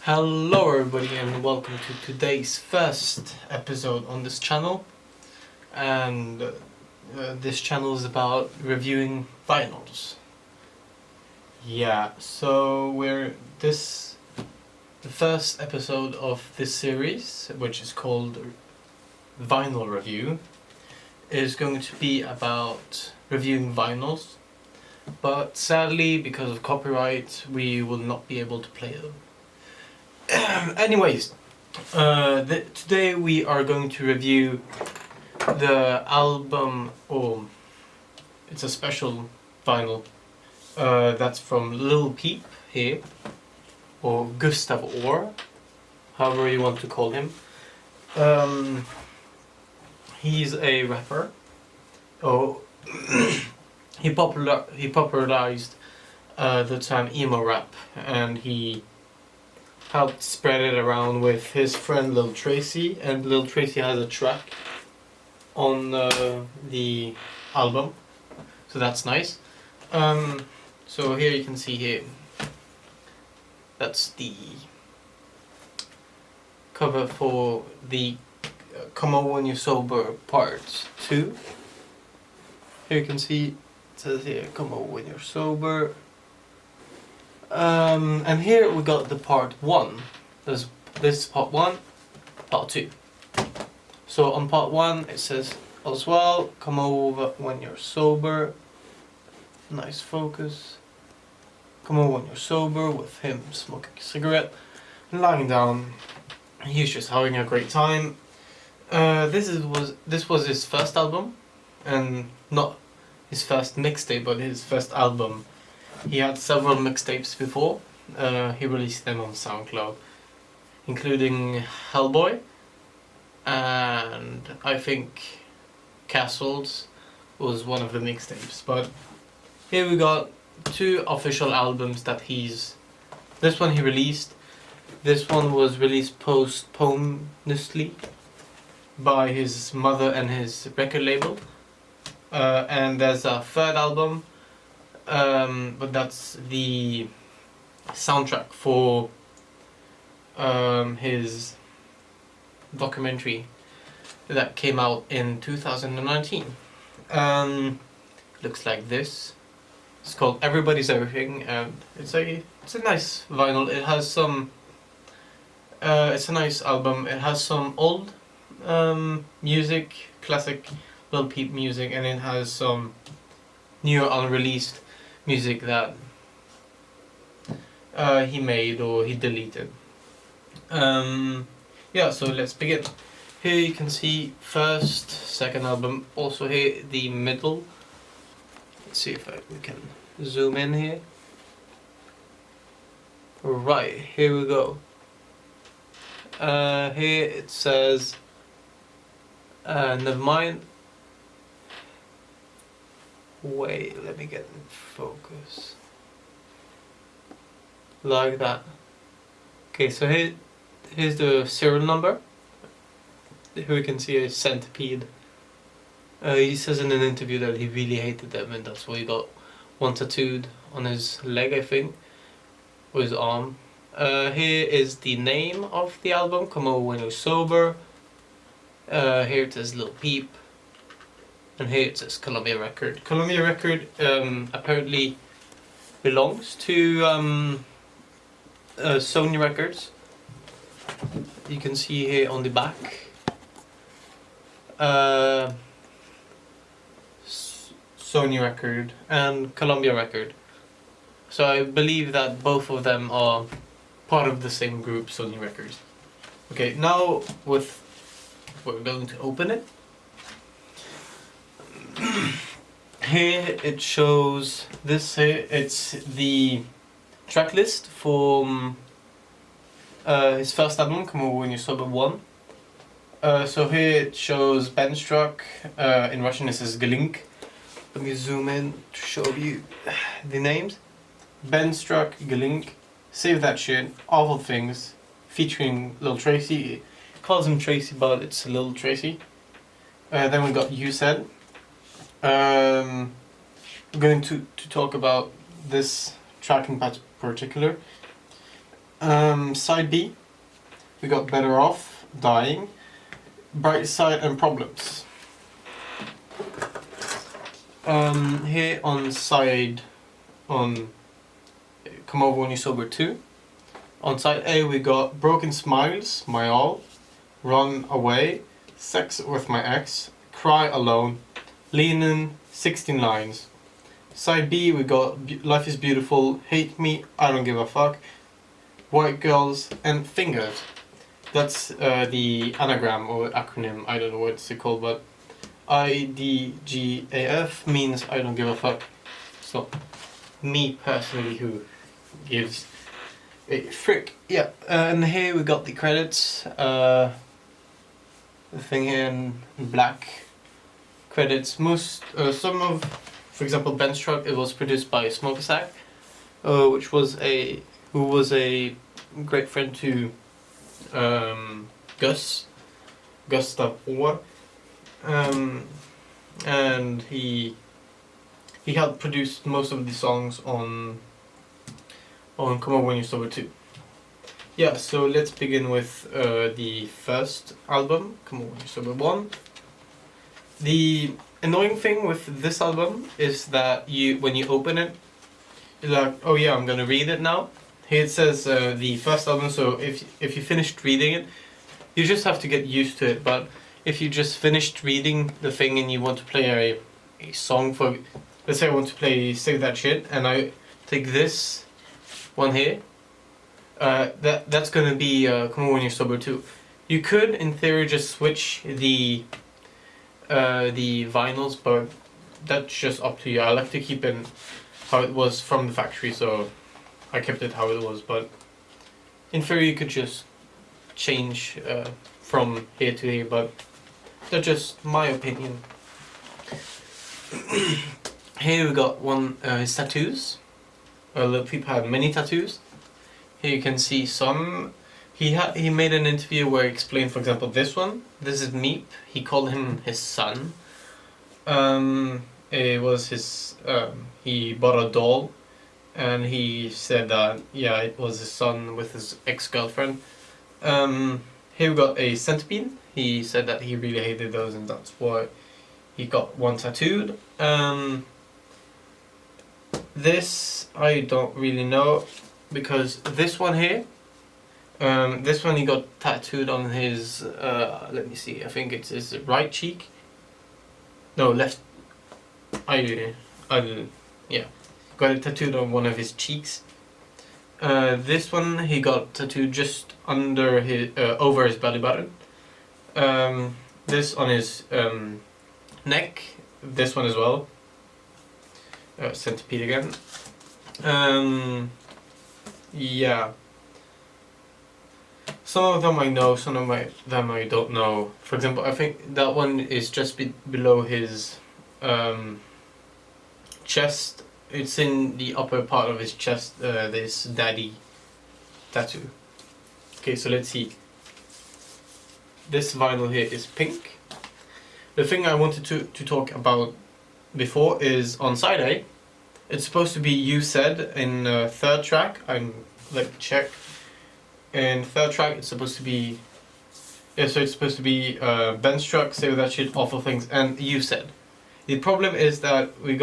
Hello everybody and welcome to today's first episode on this channel. And this channel is about reviewing vinyls. Yeah, so the first episode of this series, which is called Vinyl Review, is going to be about reviewing vinyls. But sadly, because of copyright, we will not be able to play them. Anyways, today we are going to review the album, it's a special vinyl, that's from Lil Peep here, or Gustav Orr, however you want to call him. He's a rapper. He popularized the term emo rap, and he helped spread it around with his friend Lil Tracy, and Lil Tracy has a track on the album, so that's nice. So here you can see here, that's the cover for the Come On When You're Sober Part 2. Here you can see, it says here, Come On When You're Sober. And here we got the part 1. This is part 1, part 2. So on part 1 it says as well, come over when you're sober. Nice focus. Come over when you're sober, with him smoking a cigarette and lying down. He's just having a great time. This was his first album, and not his first mixtape, but his first album. He had several mixtapes before. He released them on SoundCloud, including Hellboy, and I think Castles was one of the mixtapes. But here we got 2 official albums that this one he released. This one was released posthumously by his mother and his record label. And there's a 3rd album, but that's the soundtrack for his documentary that came out in 2019. Looks like this. It's called Everybody's Everything, and it's a nice vinyl. It has some. It's a nice album. It has some old music, classic Lil Peep music, and it has some new unreleased music that he made or he deleted. Yeah, so let's begin. Here you can see first, second album. Also here the middle. Let's see if we can zoom in here. Right, here we go. Here it says, never mind. Wait, let me get in focus. Like that. Okay, so here's the serial number. Here we can see a centipede. He says in an interview that he really hated them, and that's why he got one tattooed on his leg, I think, or his arm. Here is the name of the album, Come Over When You're Sober. Here it says Lil Peep. And here it says Columbia Record. Columbia Record apparently belongs to Sony Records. You can see here on the back. Sony Record and Columbia Record. So I believe that both of them are part of the same group, Sony Records. Okay, now we're going to open it. Here it shows this here. It's the track list for his first album, Come Over When You're Sober 1. So here it shows Benstruck. In Russian it says Glink. Let me zoom in to show you the names. Benstruck, Glink, Save That Shit, Awful Things, featuring Lil Tracy. He calls him Tracy, but it's Lil Tracy. Then we got You Said. I'm going to talk about this track in particular. Side B, we got Better Off, Dying, Bright Side and Problems. Here on Come Over When You're Sober 2. On side A we got Broken Smiles, My All, Run Away, Sex With My Ex, Cry Alone, Leanin', 16 Lines. Side B we got Life Is Beautiful, Hate Me, I Don't Give a Fuck, White Girls and Fingers. That's the anagram or acronym, I don't know what it's called, but IDGAF means I don't give a fuck. It's not me personally who gives a frick. Yeah, and here we got the credits. The thing here in black credits. Some of, for example, Ben's Truck. It was produced by Smoke Sack, who was a great friend to Gustav Orr. And he helped produce most of the songs on Come On When You're Sober 2. Yeah, so let's begin with the first album, Come On When You're Sober 1. The annoying thing with this album is that when you open it, you're like, oh yeah, I'm gonna read it now. Here it says the first album, so if you finished reading it, you just have to get used to it, but if you just finished reading the thing and you want to play a song for, let's say I want to play Save That Shit, and I take this one here, that's gonna be Come On When You're Sober 2. You could, in theory, just switch the vinyls, but that's just up to you. I like to keep it how it was from the factory, so I kept it how it was, but in theory you could just change from here to here, but that's just my opinion. Here we got his tattoos. Lil Peep had many tattoos. Here you can see some. He made an interview where he explained, for example, this one. This is Meep. He called him his son. It was his. He bought a doll, and he said that yeah, it was his son with his ex-girlfriend. Here we got a centipede. He said that he really hated those, and that's why he got one tattooed. This I don't really know, because this one here, this one he got tattooed on his, let me see, I think it's his right cheek. No, left. Yeah, got it tattooed on one of his cheeks. This one he got tattooed just under his, over his belly button. This on his neck. This one as well. Centipede again. Yeah. Some of them I know, some of them I don't know. For example, I think that one is just below his chest. It's in the upper part of his chest, this daddy tattoo. Okay, so let's see. This vinyl here is pink. The thing I wanted to talk about before is on side A. It's supposed to be You Said in third track. Like check. In third track it's supposed to be, yeah, so it's supposed to be Ben's Truck, Save That Shit, Awful Things, and You Said. The problem is that we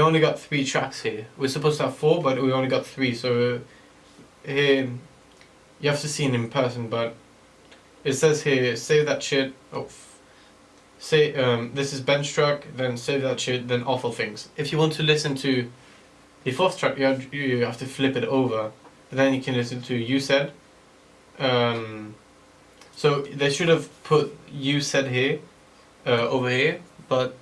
only got 3 tracks here. We're supposed to have 4, but we only got 3, so here you have to see it in person, but it says here, Save That Shit, this is Ben's Truck, then Save That Shit, then Awful Things. If you want to listen to the 4th track, you have to flip it over, and then you can listen to You Said. So they should have put You Said here, over here, but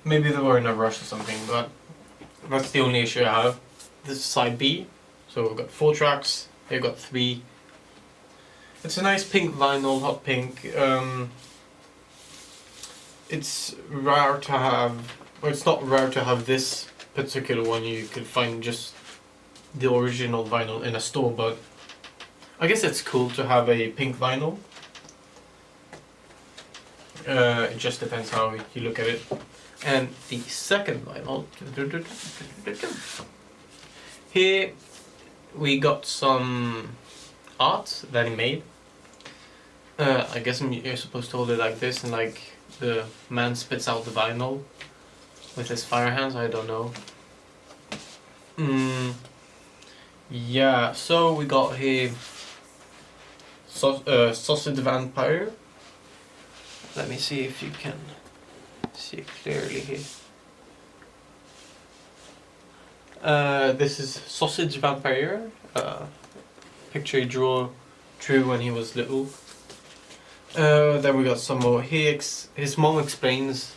maybe they were in a rush or something, but that's the only issue I have. This is side B, so we've got 4 tracks, here we've got 3. It's a nice pink vinyl, hot pink. It's rare to have, well, it's not rare to have this particular one. You could find just the original vinyl in a store, but I guess it's cool to have a pink vinyl. It just depends how you look at it. And the second vinyl, here we got some art that he made. I guess you're supposed to hold it like this, and like the man spits out the vinyl with his fire hands. I don't know. Yeah. So we got here sausage vampire. Let me see if you can see it clearly here. This is sausage vampire. Picture he drew when he was little. Then we got some more. His mom explains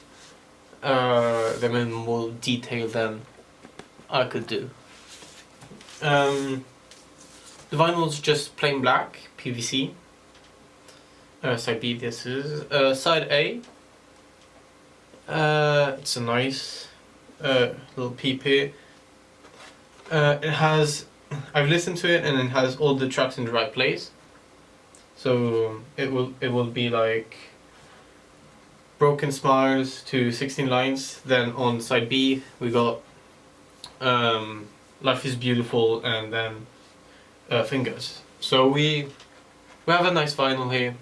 them in more detail than I could do. The vinyl's just plain black PVC. Side B, this is side A. It's a nice little Peep here. It has. I've listened to it and it has all the tracks in the right place. So it will be like Broken Smiles to 16 Lines. Then on side B we got Life is Beautiful, and then Fingers. So we have a nice vinyl here.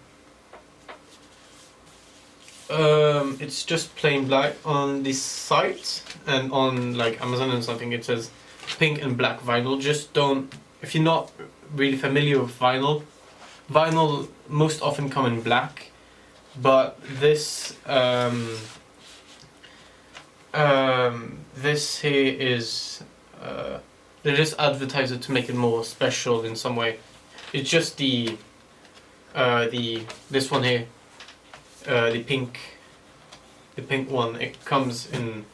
It's just plain black on this site, and on like Amazon and something it says pink and black vinyl. Just don't, if you're not really familiar with vinyl most often come in black, but this this here is they just advertise it to make it more special in some way. It's just this one here, the pink one. It comes in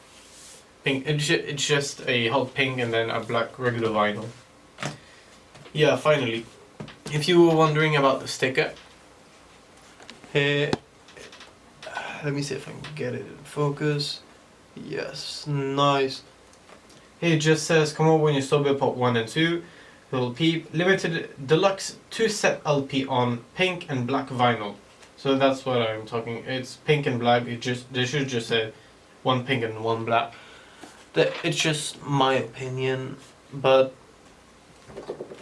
pink. It's just a hot pink and then a black regular vinyl. Yeah, finally. If you were wondering about the sticker, here, let me see if I can get it in focus. Yes, nice. Here it just says, come over when you're sober, part 1 and 2. Little Peep, limited deluxe 2-set LP on pink and black vinyl. So that's what I'm talking. It's pink and black. They should just say one pink and one black. It's just my opinion, but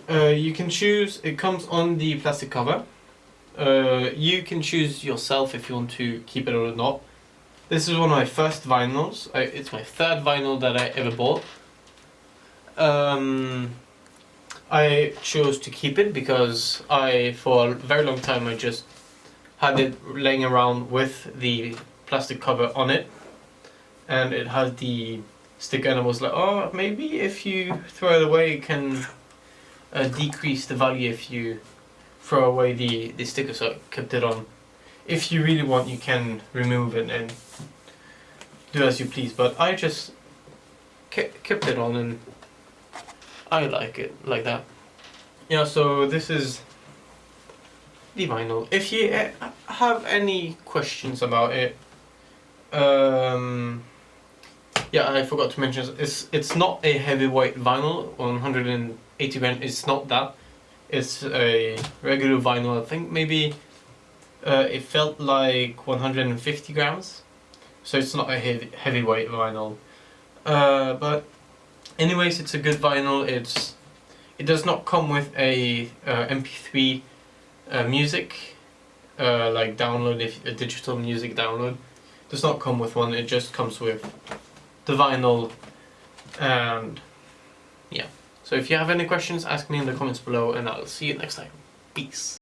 you can choose. It comes on the plastic cover. You can choose yourself if you want to keep it or not. This is one of my first vinyls. It's my third vinyl that I ever bought. I chose to keep it because for a very long time, I just had it laying around with the plastic cover on it, and it had the sticker, and I was like, oh, maybe if you throw it away, it can decrease the value if you throw away the sticker. So I kept it on. If you really want, you can remove it and do as you please, but I just kept it on, and I like it like that. Yeah, so this is the vinyl. If you have any questions about it, yeah, I forgot to mention, it's not a heavyweight vinyl, 180 grams, it's not that. It's a regular vinyl. I think maybe it felt like 150 grams, so it's not a heavyweight vinyl. But anyways, it's a good vinyl. It does not come with a MP3 music like download, a digital music download. It does not come with one. It just comes with the vinyl, and yeah. So if you have any questions, ask me in the comments below, and I'll see you next time. Peace.